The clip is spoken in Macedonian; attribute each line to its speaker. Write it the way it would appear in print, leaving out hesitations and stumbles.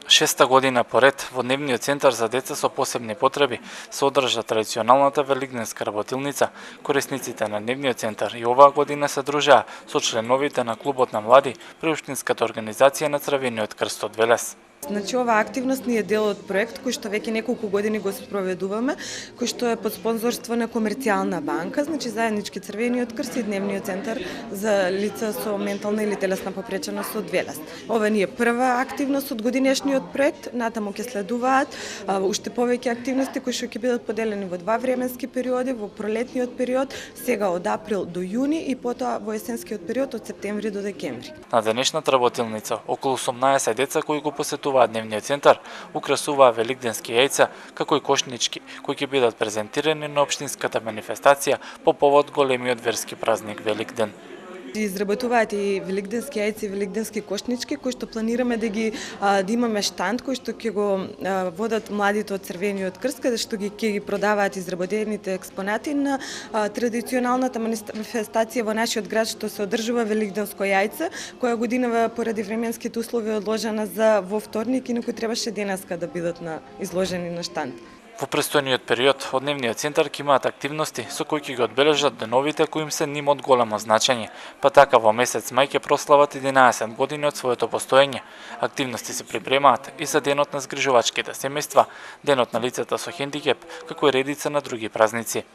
Speaker 1: Шеста година поред во Дневниот центар за деца со посебни потреби се одржа традиционалната велигденска работилница. Корисниците на Дневниот центар и оваа година се дружаа со членовите на клубот на млади при Општинската организација на Црвениот крст од Велес.
Speaker 2: Значи, оваа активност ни е дел од проект кој што веќе неколку години го спроведуваме, кој што е под спонзорство на Комерцијална банка, значи заеднички Црвениот крст и Дневниот центар за лица со ментална или телесна попреченост од Велес. Ова ни е прва активност од годинешниот проект, натаму ќе следуваат уште повеќе активности кои што ќе бидат поделени во два временски периоди, во пролетниот период, сега од април до јуни и потоа во есенскиот период од септември до декември.
Speaker 1: На денешната работилница околу 18 деца кои го посетуваат Дневниот центар украсуваа велигденски јајца како и кошнички кои ќе бидат презентирани на општинската манифестација по повод големиот верски празник Великден.
Speaker 2: Изработуваат и велигденски јајци и велигденски кошнички кои што планираме да имаме штанд кој што ќе го водат младите од Црвениот крст, каде што ќе ги продаваат изработените експонати на традиционалната манифестација во нашиот град што се одржува велигденско јајце, која годинава поради временските услови одложена за во вторник и некои требаше денеска да бидат изложени на штанд.
Speaker 1: Во престојниот период од Дневниот центар ќе имаат активности со кои ќе ги одбележат деновите кои им се ним од големо значење, па така во месец мај ќе прослават 11 години од своето постоење. Активности се припремаат и за денот на згрижувачките семејства, денот на лицата со хендикеп, како и редица на други празници.